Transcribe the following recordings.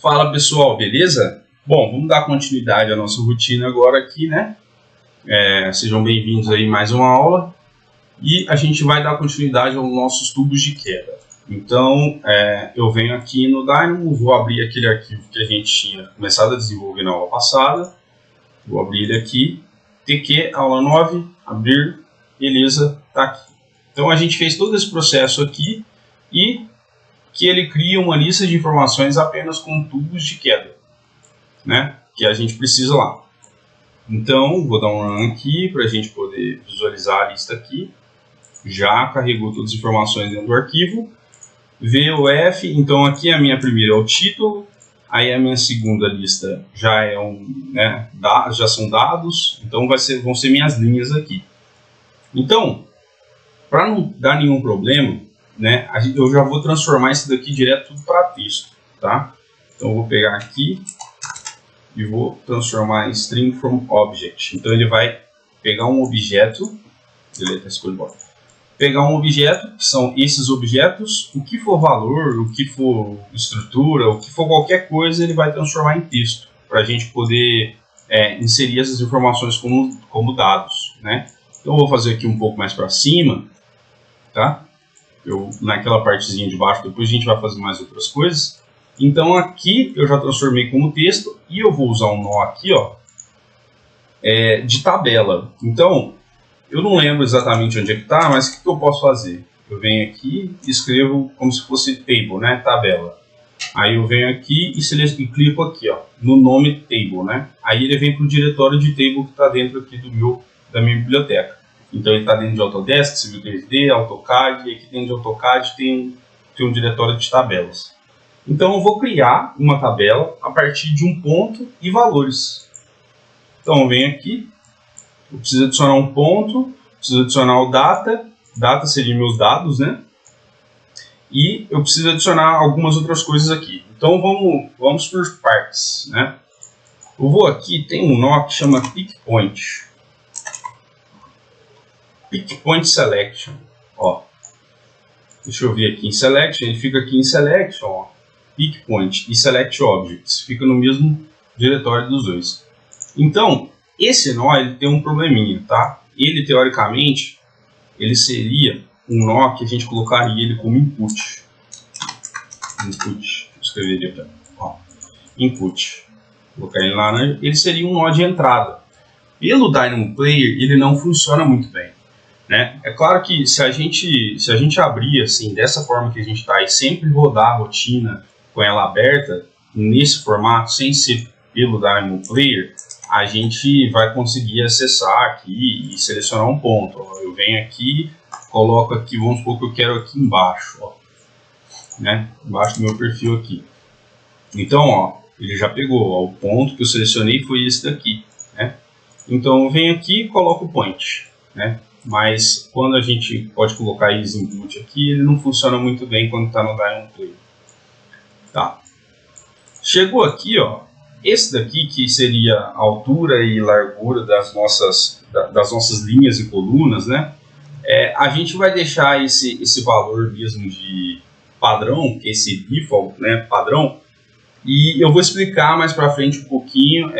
Fala pessoal, beleza? Bom, vamos dar continuidade à nossa rotina agora aqui, né? Sejam bem-vindos aí mais uma aula e a gente vai dar continuidade aos nossos tubos de queda. Então, eu venho aqui no Dynamo, vou abrir aquele arquivo que a gente tinha começado a desenvolver na aula passada. Vou abrir ele aqui, TQ, aula 9, abrir, beleza, tá aqui. Então a gente fez todo esse processo aqui e que ele cria uma lista de informações apenas com tubos de queda, né? Que a gente precisa lá. Então, vou dar um run aqui para a gente poder visualizar a lista aqui. Já carregou todas as informações dentro do arquivo. VOF, então aqui a minha primeira é o título. Aí a minha segunda lista já é já são dados. Então vão ser minhas linhas aqui. Então, para não dar nenhum problema, né, eu já vou transformar isso daqui direto tudo para texto, tá? Então eu vou pegar aqui e vou transformar em string from object. Então ele vai pegar um objeto, deleta a escolha, pegar um objeto, que são esses objetos, o que for valor, o que for estrutura, o que for qualquer coisa, ele vai transformar em texto, para a gente poder inserir essas informações como dados, né? Então eu vou fazer aqui um pouco mais para cima, tá? Naquela partezinha de baixo, depois a gente vai fazer mais outras coisas. Então aqui eu já transformei como texto e eu vou usar um nó aqui, ó, de tabela. Então eu não lembro exatamente onde é que está, mas o que eu posso fazer? Eu venho aqui e escrevo como se fosse table, né, tabela. Aí eu venho aqui e clico aqui, ó, no nome table, né? Aí ele vem para o diretório de table que está dentro aqui da minha biblioteca. Então ele está dentro de Autodesk, Civil 3D, AutoCAD, e aqui dentro de AutoCAD tem um diretório de tabelas. Então eu vou criar uma tabela a partir de um ponto e valores. Então eu venho aqui, eu preciso adicionar um ponto, preciso adicionar o data seriam meus dados, né? E eu preciso adicionar algumas outras coisas aqui. Então vamos por partes, né? Eu vou aqui, tem um nó que chama Pick Point. Pick Point Selection, ó. Deixa eu ver aqui em Selection, ele fica aqui em Selection, ó. Pick Point e Select Objects, fica no mesmo diretório dos dois. Então, esse nó ele tem um probleminha, tá? Ele, teoricamente, ele seria um nó que a gente colocaria ele como input. Input, vou escrever aqui, ó. Input. Vou colocar ele em laranja, ele seria um nó de entrada. Pelo Dynamo Player, ele não funciona muito bem. Né? É claro que se a gente abrir assim, dessa forma que a gente está e sempre rodar a rotina com ela aberta, nesse formato, sem ser pelo Dynamo Player, a gente vai conseguir acessar aqui e selecionar um ponto. Ó. Eu venho aqui, coloco aqui, vamos supor que eu quero aqui embaixo, ó, né? Embaixo do meu perfil aqui. Então, ó, ele já pegou, ó, o ponto que eu selecionei foi esse daqui, né? Então eu venho aqui e coloco o point, né? Mas quando a gente pode colocar esse input aqui, ele não funciona muito bem quando está no Dynamo Player. Tá. Chegou aqui, ó, esse daqui que seria a altura e largura das nossas linhas e colunas, né? A gente vai deixar esse valor mesmo de padrão, que é esse default, né, padrão, e eu vou explicar mais para frente um pouquinho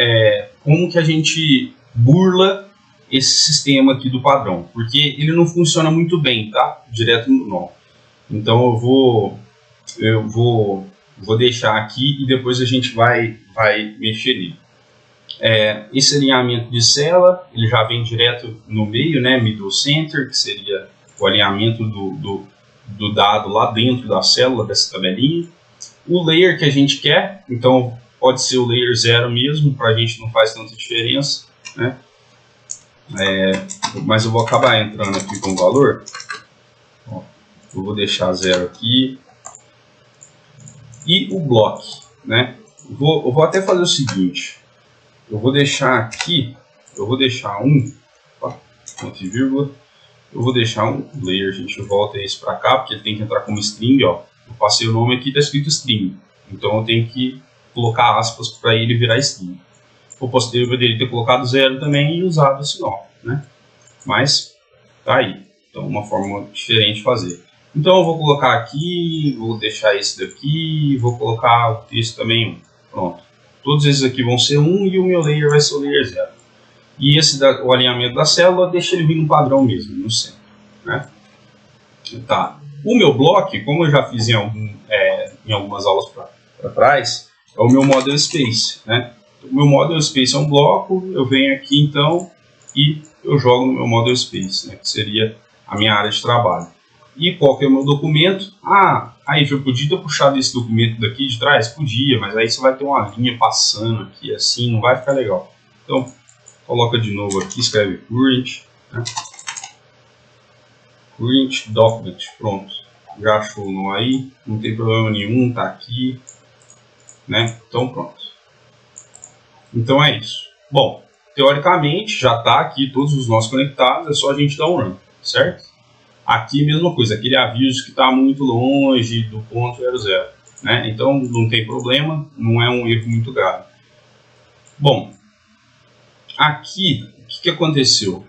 como que a gente burla esse sistema aqui do padrão, porque ele não funciona muito bem, tá? Direto no nó. Então eu vou deixar aqui e depois a gente vai mexer nele. Esse alinhamento de célula, ele já vem direto no meio, né? Middle Center, que seria o alinhamento do dado lá dentro da célula, dessa tabelinha. O layer que a gente quer, então pode ser o layer 0 mesmo, para a gente não faz tanta diferença, né? Mas eu vou acabar entrando aqui com o valor. Ó, eu vou deixar 0 aqui. E o block, né? Eu vou até fazer o seguinte. Eu vou deixar aqui, ponto e vírgula. Eu vou deixar um layer, a gente volta esse para cá, porque ele tem que entrar como string, ó. Eu passei o nome aqui, está escrito string. Então eu tenho que colocar aspas para ele virar string. O posterior poderia ter colocado 0 também e usado esse nó, né? Mas tá aí. Então uma forma diferente de fazer. Então eu vou colocar aqui, vou deixar esse daqui, vou colocar o texto também Pronto. Todos esses aqui vão ser 1 e o meu layer vai ser o layer 0. E o alinhamento da célula deixa ele vir no padrão mesmo, no centro, né? Tá. O meu bloco, como eu já fiz em algumas aulas para trás, é o meu model space, né? O meu model space é um bloco, eu venho aqui então e eu jogo no meu model space, né? Que seria a minha área de trabalho. E qual que é o meu documento? Aí eu podia ter puxado esse documento daqui de trás? Podia, mas aí você vai ter uma linha passando aqui assim, não vai ficar legal. Então, coloca de novo aqui, escreve current, né? Current document, pronto. Já achou no aí, não tem problema nenhum, tá aqui, né? Então pronto. Então é isso. Bom, teoricamente já tá aqui todos os nós conectados, é só a gente dar um run, certo? Aqui mesma coisa, aquele aviso que está muito longe do ponto 00, né? Então não tem problema, não é um erro muito grave. Bom, aqui o que aconteceu?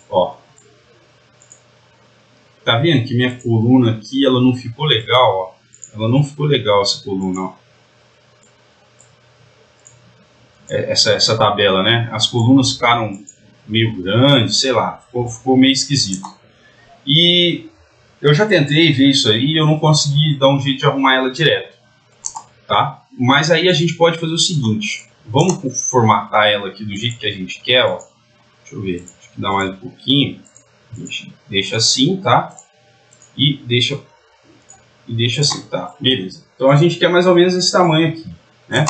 Ó, tá vendo que minha coluna aqui ela não ficou legal, ó? Ela não ficou legal essa coluna, ó. Essa tabela, né? As colunas ficaram meio grandes, sei lá, ficou meio esquisito. E eu já tentei ver isso aí e eu não consegui dar um jeito de arrumar ela direto, tá? Mas aí a gente pode fazer o seguinte, vamos formatar ela aqui do jeito que a gente quer, ó. Deixa eu ver, acho que dá mais um pouquinho. A gente deixa assim, tá? E deixa assim, tá? Beleza. Então a gente quer mais ou menos esse tamanho aqui, né?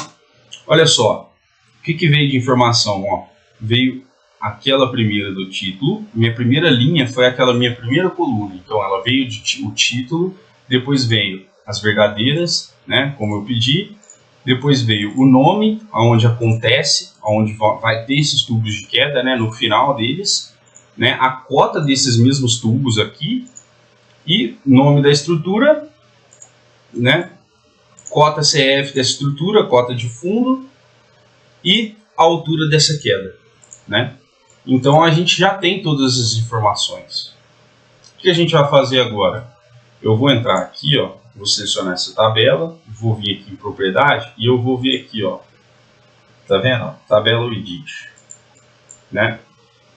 Olha só, o que veio de informação, ó? Veio aquela primeira do título, minha primeira linha foi aquela minha primeira coluna, então ela veio o título, depois veio as verdadeiras, né, como eu pedi, depois veio o nome, aonde acontece, aonde vai ter esses tubos de queda, né, no final deles, né, a cota desses mesmos tubos aqui, e nome da estrutura, né, cota CF dessa estrutura, cota de fundo, e a altura dessa queda, né. Então a gente já tem todas as informações. O que a gente vai fazer agora? Eu vou entrar aqui, ó, vou selecionar essa tabela, vou vir aqui em propriedade e eu vou vir aqui, ó, tá vendo? Ó, tabela edit, né?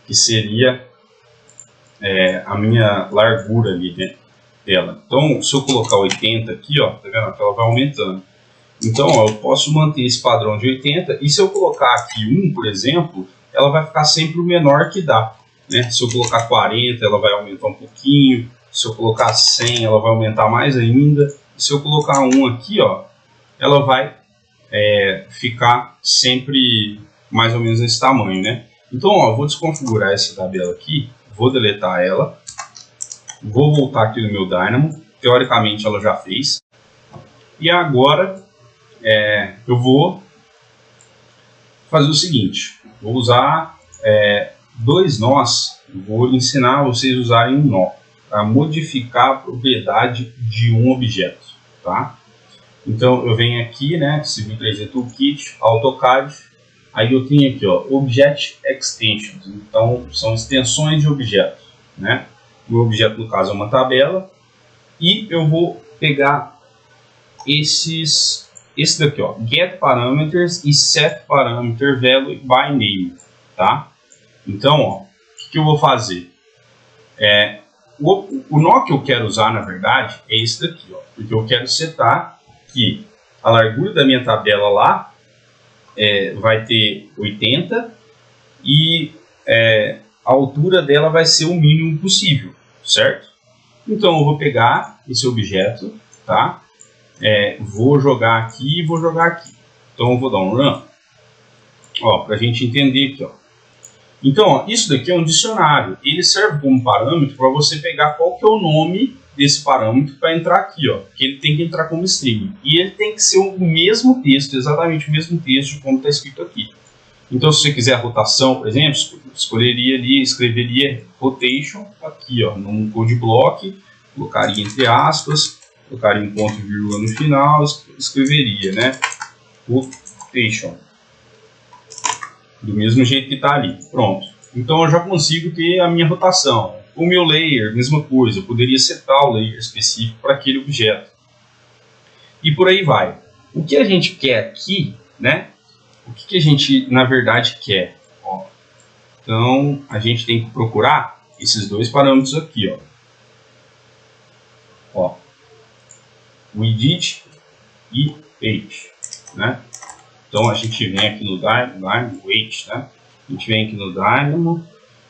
Que seria a minha largura ali, né, dela. Então, se eu colocar 80 aqui, ó, tá vendo? Ela vai aumentando. Então, ó, eu posso manter esse padrão de 80 e se eu colocar aqui 1, por exemplo, ela vai ficar sempre o menor que dá, né? Se eu colocar 40, ela vai aumentar um pouquinho. Se eu colocar 100, ela vai aumentar mais ainda. E se eu colocar 1 aqui, ó, ela vai ficar sempre mais ou menos nesse tamanho, né? Então, ó, eu vou desconfigurar essa tabela aqui, vou deletar ela, vou voltar aqui no meu Dynamo. Teoricamente, ela já fez. E agora, eu vou fazer o seguinte. Vou usar 2 nós, vou ensinar vocês a usarem um nó para modificar a propriedade de um objeto, tá? Então eu venho aqui, né, Civil 3D Toolkit, AutoCAD, aí eu tenho aqui, ó, Object Extensions, então são extensões de objetos, né? O objeto no caso é uma tabela e eu vou pegar esse daqui, ó, Get Parameters e Set Parameter Value by Name, tá? Então, ó, o que eu vou fazer? O nó que eu quero usar, na verdade, é esse daqui, ó, porque eu quero setar que a largura da minha tabela lá vai ter 80 e a altura dela vai ser o mínimo possível, certo? Então, eu vou pegar esse objeto, tá? Vou jogar aqui e vou jogar aqui. Então eu vou dar um run, ó, para a gente entender aqui, ó. Então, ó, isso daqui é um dicionário. Ele serve como parâmetro para você pegar qual que é o nome desse parâmetro para entrar aqui, ó. Que ele tem que entrar como string e ele tem que ser o mesmo texto, exatamente o mesmo texto de como está escrito aqui. Então, se você quiser a rotação, por exemplo, escolheria ali, escreveria rotation aqui, ó, num code block, colocaria entre aspas. Colocaria um ponto e vírgula no final, escreveria, né, rotation, do mesmo jeito que está ali, pronto. Então eu já consigo ter a minha rotação. O meu layer, mesma coisa, eu poderia setar o layer específico para aquele objeto. E por aí vai. O que a gente quer aqui, né? O que a gente, na verdade, quer? Ó, então, a gente tem que procurar esses dois parâmetros aqui, ó. Ó, widget e age, né? Então, a gente vem aqui no Dynamo, weight, né? A gente vem aqui no Dynamo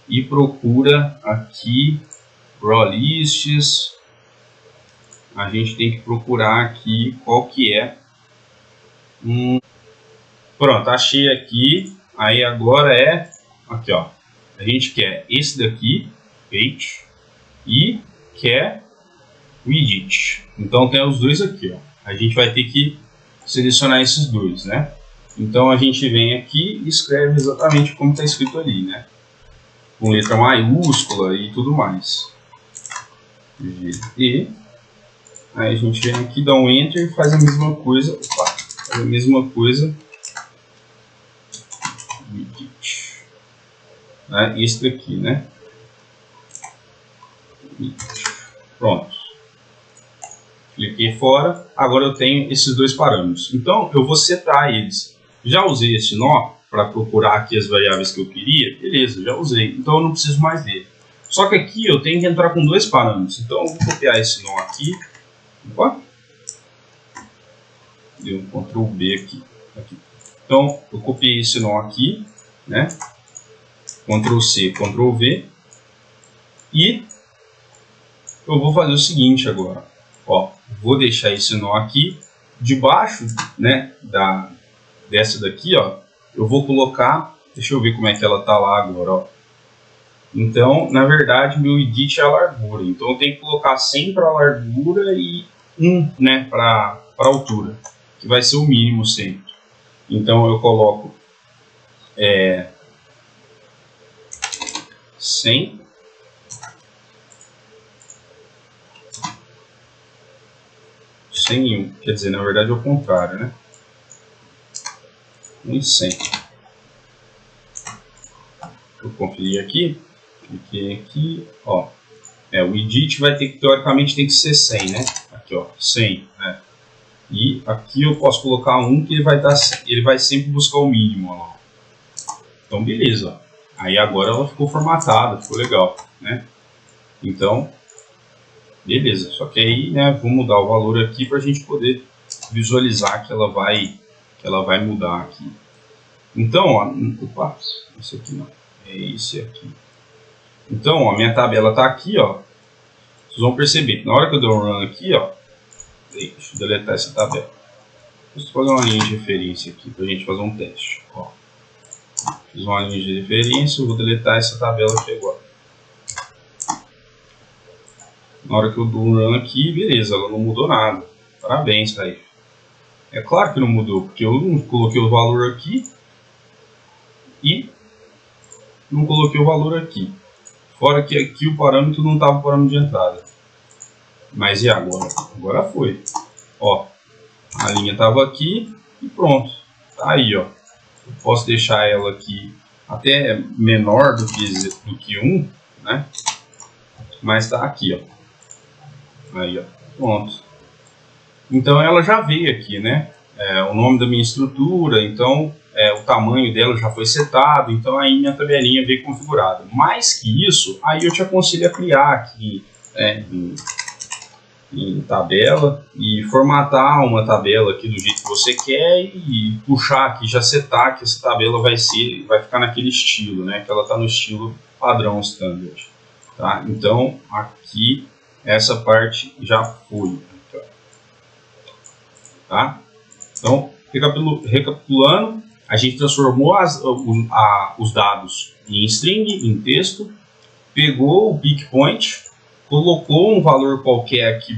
e procura aqui raw lists. A gente tem que procurar aqui qual que é. Pronto, achei aqui. Aí agora é aqui, ó. A gente quer esse daqui, page, e quer widget. Então tem os dois aqui, ó. A gente vai ter que selecionar esses dois, né? Então a gente vem aqui e escreve exatamente como está escrito ali, né? Com letra maiúscula e tudo mais. GT. Aí a gente vem aqui, dá um enter e faz a mesma coisa. Opa, faz a mesma coisa. Widget. Esse daqui, né? Widget. Pronto. Cliquei fora. Agora eu tenho esses dois parâmetros. Então eu vou setar eles. Já usei esse nó para procurar aqui as variáveis que eu queria. Beleza, já usei. Então eu não preciso mais dele. Só que aqui eu tenho que entrar com dois parâmetros. Então eu vou copiar esse nó aqui. Opa. Deu um Ctrl B aqui. Então eu copiei esse nó aqui, né? Ctrl C, Ctrl V. E eu vou fazer o seguinte agora. Ó, vou deixar esse nó aqui. Debaixo, né, dessa daqui, ó, eu vou colocar. Deixa eu ver como é que ela tá lá agora, ó. Então, na verdade, meu edit é a largura. Então eu tenho que colocar 100 para a largura e 1, né, para a altura, que vai ser o mínimo sempre. Então eu coloco 100 101, quer dizer, na verdade é o contrário, né? 1 e 100. Eu conferi aqui, cliquei aqui, ó. O edit vai ter que, teoricamente, tem que ser 100, né? Aqui, ó, 100, né? E aqui eu posso colocar 1 que ele vai sempre buscar o mínimo, ó. Então, beleza. Aí agora ela ficou formatada, ficou legal, né? Então, beleza. Só que aí, né, vou mudar o valor aqui para a gente poder visualizar que ela vai mudar aqui. Então, ó, opa, esse aqui não, é esse aqui. Então, ó, minha tabela está aqui, ó. Vocês vão perceber que na hora que eu der um run aqui, ó, deixa eu deletar essa tabela. Vou fazer uma linha de referência aqui para a gente fazer um teste. Ó. Fiz uma linha de referência, eu vou deletar essa tabela aqui agora. Na hora que eu dou um run aqui, beleza, ela não mudou nada. Parabéns, aí. É claro que não mudou, porque eu não coloquei o valor aqui e não coloquei o valor aqui. Fora que aqui o parâmetro não estava o parâmetro de entrada. Mas e agora? Agora foi. Ó, a linha estava aqui e pronto. Tá aí, ó. Eu posso deixar ela aqui até menor do que 1, né? Mas tá aqui, ó. Aí, ó. Pronto. Então ela já veio aqui, né? O nome da minha estrutura, então o tamanho dela já foi setado, então aí minha tabelinha veio configurada. Mais que isso, aí eu te aconselho a criar aqui em tabela e formatar uma tabela aqui do jeito que você quer e puxar aqui, já setar que essa tabela vai ficar naquele estilo, né? Que ela está no estilo padrão standard, tá? Então aqui essa parte já foi, tá? Então recapitulando, a gente transformou os dados em string, em texto, pegou o pick point, colocou um valor qualquer aqui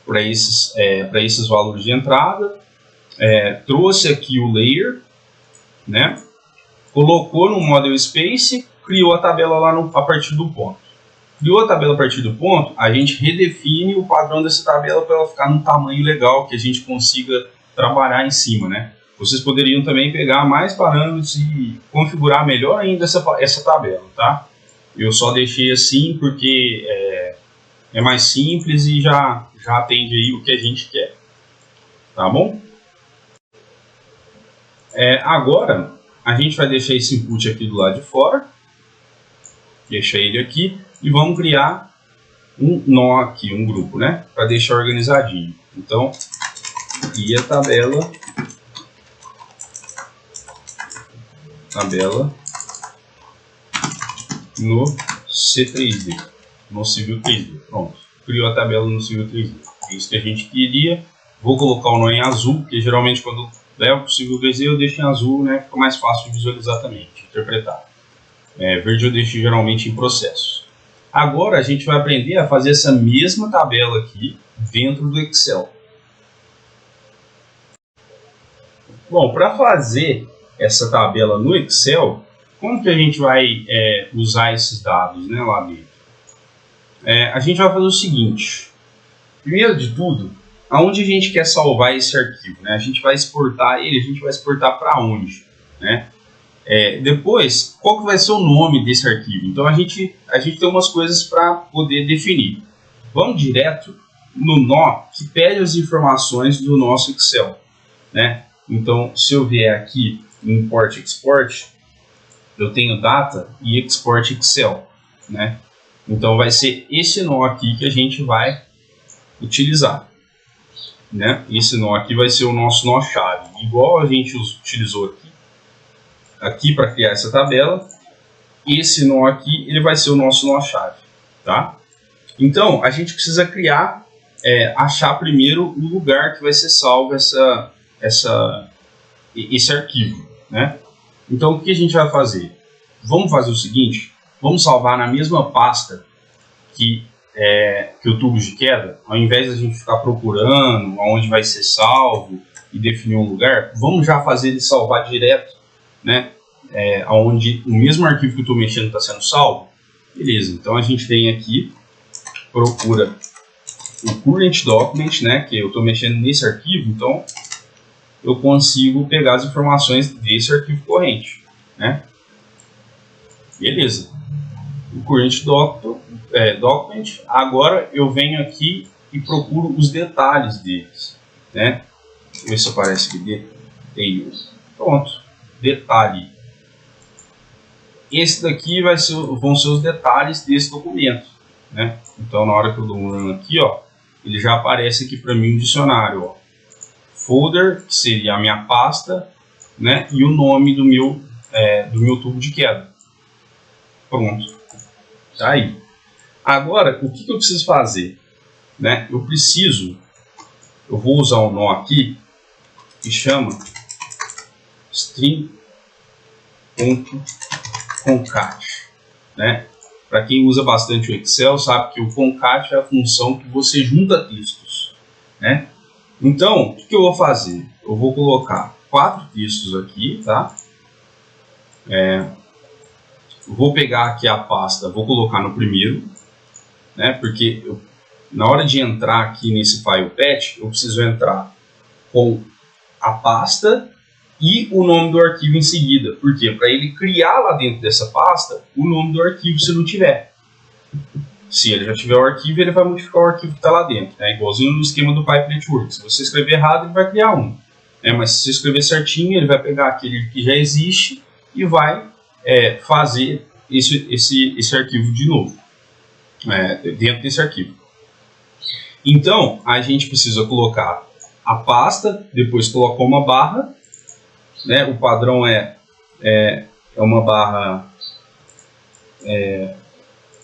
para esses valores de entrada, trouxe aqui o layer, né? Colocou no model space, criou a tabela lá a partir do ponto. Criou a tabela a partir do ponto, a gente redefine o padrão dessa tabela para ela ficar num tamanho legal que a gente consiga trabalhar em cima, né? Vocês poderiam também pegar mais parâmetros e configurar melhor ainda essa tabela, tá? Eu só deixei assim porque é mais simples e já atende aí o que a gente quer, tá bom? Agora, a gente vai deixar esse input aqui do lado de fora. Deixa ele aqui. E vamos criar um nó aqui, um grupo, né? Para deixar organizadinho. Então, cria tabela no C3D, no Civil 3D. Pronto, criou a tabela no Civil 3D. É isso que a gente queria. Vou colocar o nó em azul, porque geralmente quando levo para o Civil 3D eu deixo em azul, né? Fica mais fácil de visualizar também, de interpretar. Verde eu deixo geralmente em processo. Agora a gente vai aprender a fazer essa mesma tabela aqui dentro do Excel. Bom, para fazer essa tabela no Excel, como que a gente vai usar esses dados, né, lá dentro? A gente vai fazer o seguinte. Primeiro de tudo, aonde a gente quer salvar esse arquivo, né? A gente vai exportar ele, a gente vai exportar para onde, né? Depois, qual que vai ser o nome desse arquivo? Então a gente tem umas coisas para poder definir. Vamos direto no nó que pede as informações do nosso Excel, né? Então, se eu vier aqui em Import Export, eu tenho Data e Export Excel, né? Então vai ser esse nó aqui que a gente vai utilizar, né? Esse nó aqui vai ser o nosso nó chave, igual a gente utilizou aqui para criar essa tabela. Esse nó aqui ele vai ser o nosso nó chave, tá? Então a gente precisa criar, achar primeiro o lugar que vai ser salvo esse arquivo, né? Então o que a gente vai fazer? Vamos fazer o seguinte, vamos salvar na mesma pasta que o tubo de queda. Ao invés de a gente ficar procurando onde vai ser salvo e definir um lugar, vamos já fazer ele salvar direto, né? Onde o mesmo arquivo que eu estou mexendo está sendo salvo. Beleza, então a gente vem aqui, procura o current document, né? Que eu estou mexendo nesse arquivo, então eu consigo pegar as informações desse arquivo corrente, né? Beleza. O current document. Agora eu venho aqui e procuro os detalhes deles, né? Deixa eu ver se aparece aqui details. Pronto, detalhe. Esse daqui vão ser os detalhes desse documento, né? Então na hora que eu dou um run aqui, ó, ele já aparece aqui para mim um dicionário, ó. Folder, que seria a minha pasta, né? E o nome do meu tubo de queda. Pronto. Tá aí. Agora, o que eu preciso fazer? Né? Eu vou usar um nó aqui que chama string.concat, né? Para quem usa bastante o Excel, sabe que o concat é a função que você junta textos, né? Então, o que eu vou fazer? Eu vou colocar 4 textos aqui, tá? Vou pegar aqui a pasta, vou colocar no primeiro, né? Porque na hora de entrar aqui nesse file path, eu preciso entrar com a pasta e o nome do arquivo em seguida. Por quê? Para ele criar lá dentro dessa pasta o nome do arquivo se não tiver. Se ele já tiver o arquivo, ele vai modificar o arquivo que está lá dentro. É igualzinho no esquema do Pipe Network. Se você escrever errado, ele vai criar um. Mas se você escrever certinho, ele vai pegar aquele que já existe e vai fazer esse arquivo de novo, dentro desse arquivo. Então, a gente precisa colocar a pasta, depois colocou uma barra, né? O padrão é uma barra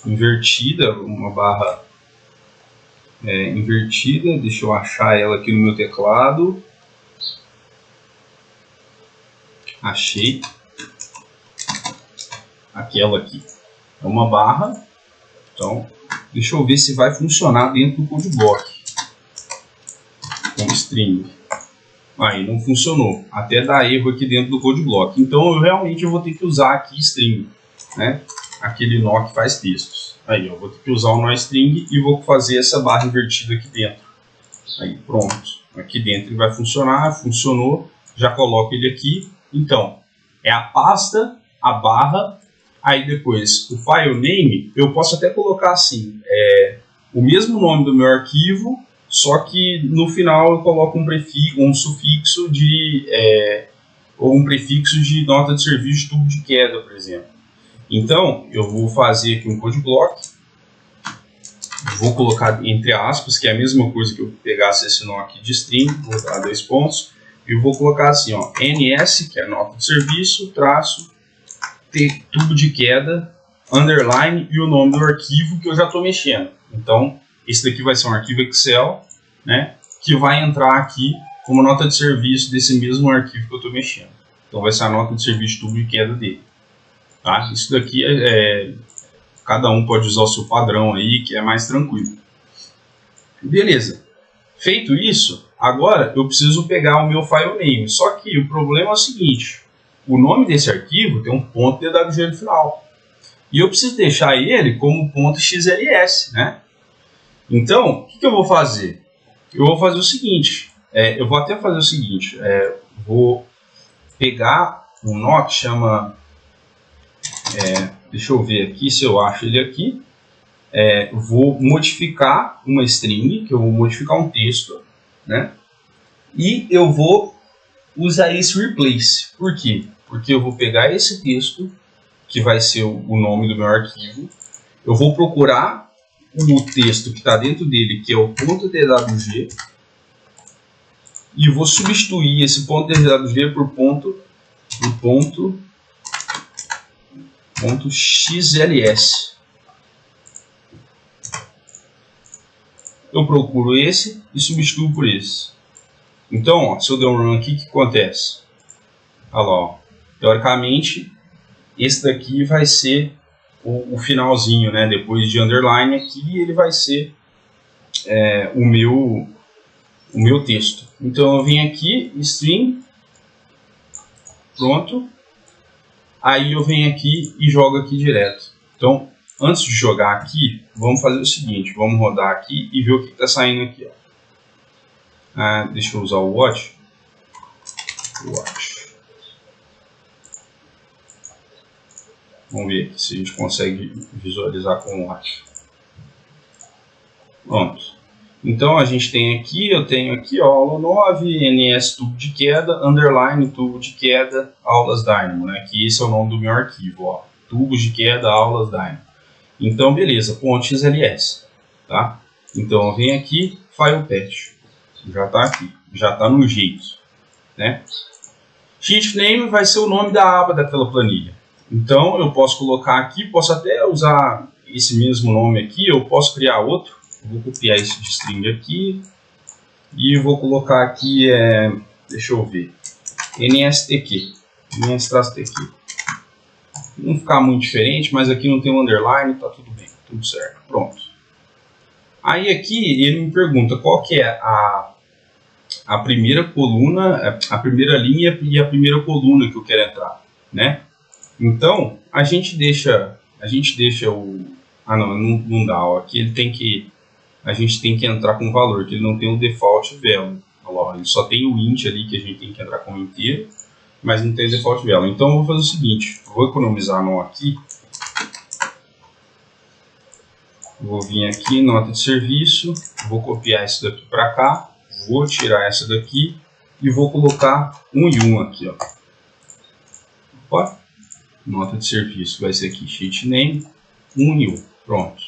invertida, invertida. Deixa eu achar ela aqui no meu teclado. Achei. Aquela aqui é uma barra. Então, deixa eu ver se vai funcionar dentro do CodeBlock com string. Aí não funcionou, até dá erro aqui dentro do CodeBlock. Então eu realmente vou ter que usar aqui string, né? Aquele nó que faz textos. Aí eu vou ter que usar o nó string e vou fazer essa barra invertida aqui dentro. Aí pronto, aqui dentro ele vai funcionar, funcionou, já coloco ele aqui. Então é a pasta, a barra. Aí depois, o file name, eu posso até colocar assim, o mesmo nome do meu arquivo, só que no final eu coloco um prefixo, um sufixo de ou um prefixo de nota de serviço de tubo de queda, por exemplo. Então, eu vou fazer aqui um code block, vou colocar entre aspas, que é a mesma coisa que eu pegasse esse nó aqui de string, vou dar 2 pontos, e vou colocar assim, ó, ns, que é a nota de serviço, traço, tubo de queda, underline e o nome do arquivo que eu já estou mexendo. Então, esse daqui vai ser um arquivo Excel, né, que vai entrar aqui como nota de serviço desse mesmo arquivo que eu estou mexendo. Então, vai ser a nota de serviço de tubo de queda dele. Tá? Isso daqui cada um pode usar o seu padrão aí, que é mais tranquilo. Beleza. Feito isso, agora eu preciso pegar o meu file name. Só que o problema é o seguinte, o nome desse arquivo tem um ponto .dwg no final. E eu preciso deixar ele como ponto .xls, né? Então, o que eu vou fazer? Eu vou fazer o seguinte, eu vou até fazer o seguinte, vou pegar um nó que chama, deixa eu ver aqui se eu acho ele aqui, vou modificar uma string, que eu vou modificar um texto, né? E eu vou usar esse replace. Por quê? Porque eu vou pegar esse texto, que vai ser o nome do meu arquivo, eu vou procurar o texto que está dentro dele, que é o ponto .dwg, e vou substituir esse ponto .dwg por ponto .xls. Eu procuro esse e substituo por esse. Então, ó, se eu der um run aqui, o que acontece? Olha lá, ó. Teoricamente, esse daqui vai ser o finalzinho, né? Depois de underline aqui, ele vai ser o meu texto. Então, eu venho aqui, string, pronto. Aí eu venho aqui e jogo aqui direto. Então, antes de jogar aqui, vamos fazer o seguinte, vamos rodar aqui e ver o que está saindo aqui. Ó. Deixa eu usar o watch. Vamos ver aqui se a gente consegue visualizar com o watch. Pronto. Então a gente tem aqui, eu tenho aqui, ó, aula 9, ns tubo de queda, underline tubo de queda, aulas Dynamo, né? Que esse é o nome do meu arquivo, ó, tubos de queda, aulas Dynamo. Então beleza, ponto .xls, tá? Então eu venho aqui, file path, já tá aqui, já tá no jeito, né? Sheet name vai ser o nome da aba daquela planilha. Então eu posso colocar aqui, posso até usar esse mesmo nome aqui, eu posso criar outro. Vou copiar esse de string aqui e vou colocar aqui, deixa eu ver, nstq, ns-tq. Não ficar muito diferente, mas aqui não tem um underline, tá tudo bem, tudo certo, pronto. Aí aqui ele me pergunta qual que é a primeira coluna, a primeira linha e a primeira coluna que eu quero entrar, né? Então a gente deixa o, não dá, ó, aqui ele tem que, a gente tem que entrar com valor, que ele não tem o default value, ele só tem o int ali que a gente tem que entrar com inteiro, mas não tem o default value. Então eu vou fazer o seguinte, vou economizar nó aqui, vou vir aqui, nota de serviço, vou copiar isso daqui para cá, vou tirar essa daqui e vou colocar 1 e 1 aqui, ó. Opa. Nota de serviço vai ser aqui sheet name 1 e 1, pronto.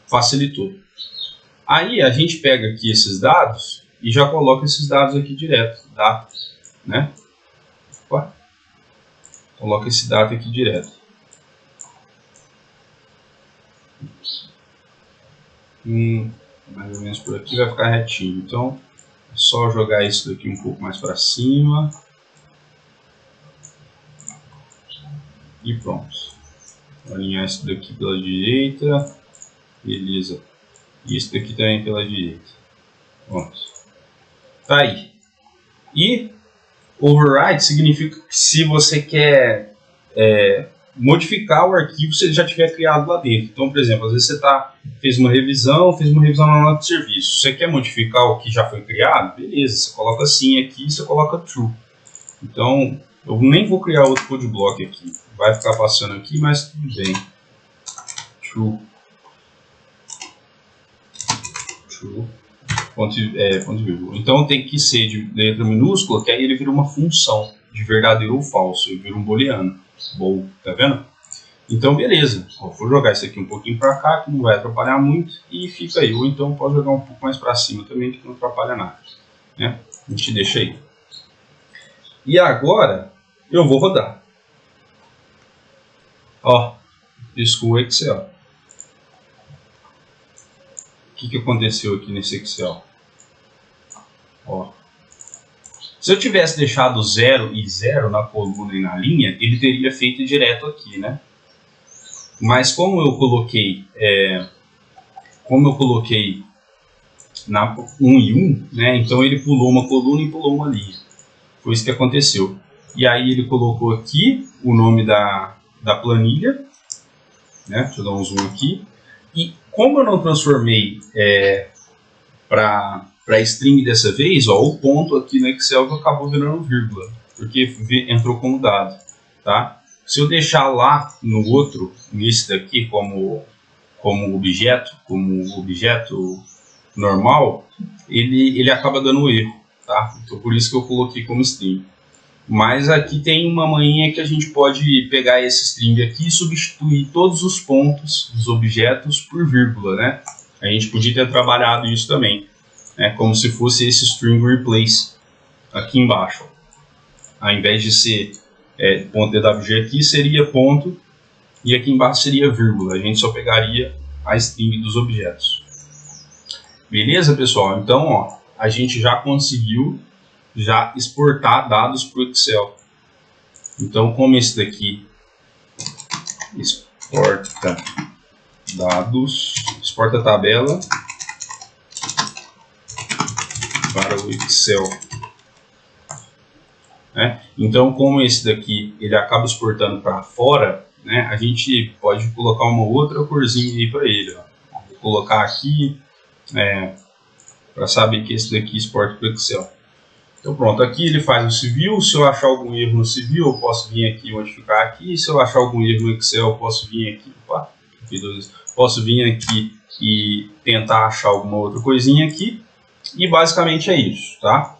Facilitou. Aí a gente pega aqui esses dados e já coloca esses dados aqui direto, data, né? Opa. Coloca esse data aqui direto. Mais ou menos por aqui vai ficar retinho. Então é só jogar isso daqui um pouco mais para cima e pronto. Vou alinhar isso daqui pela direita, beleza. E esse daqui também pela direita. Pronto. Tá aí. E override significa que se você quer modificar o arquivo se ele já tiver criado lá dentro. Então, por exemplo, às vezes você fez uma revisão na nota de serviço. Você quer modificar o que já foi criado? Beleza, você coloca sim aqui e você coloca true. Então, eu nem vou criar outro code block aqui. Vai ficar passando aqui, mas tudo bem. True. ponto e vírgula. Então tem que ser de letra minúscula, que aí ele vira uma função de verdadeiro ou falso, ele vira um booleano. Bom, tá vendo? Então beleza, vou jogar isso aqui um pouquinho para cá, que não vai atrapalhar muito, e fica aí. Ou então pode jogar um pouco mais para cima também, que não atrapalha nada, né? A gente deixa aí. E agora eu vou rodar. Ó, isso com o Excel. O que aconteceu aqui nesse Excel? Ó. Se eu tivesse deixado 0 e 0 na coluna e na linha, ele teria feito direto aqui, né? Mas como eu coloquei na 1 e 1, né? Então ele pulou uma coluna e pulou uma linha. Foi isso que aconteceu. E aí ele colocou aqui o nome da planilha, né? Deixa eu dar um zoom aqui. E como eu não transformei para string dessa vez, ó, o ponto aqui no Excel que acabou virando vírgula, porque entrou como dado, tá? Se eu deixar lá no outro, nesse daqui como objeto normal, ele acaba dando erro, tá? Então por isso que eu coloquei como string. Mas aqui tem uma manhinha que a gente pode pegar esse string aqui e substituir todos os pontos dos objetos por vírgula, né? A gente podia ter trabalhado isso também, né? Como se fosse esse string replace aqui embaixo. Ao invés de ser ponto DWG aqui, seria ponto, e aqui embaixo seria vírgula. A gente só pegaria a string dos objetos. Beleza, pessoal? Então, ó, a gente já conseguiu exportar dados para o Excel. Então, como esse daqui exporta dados, exporta tabela para o Excel. Né? Então, como esse daqui ele acaba exportando para fora, né, a gente pode colocar uma outra corzinha aí para ele. Ó. Vou colocar aqui para saber que esse daqui exporta para o Excel. Então pronto, aqui ele faz o civil. Se eu achar algum erro no civil, eu posso vir aqui e modificar aqui. Se eu achar algum erro no Excel, eu posso vir aqui, posso vir aqui e tentar achar alguma outra coisinha aqui. E basicamente é isso, tá?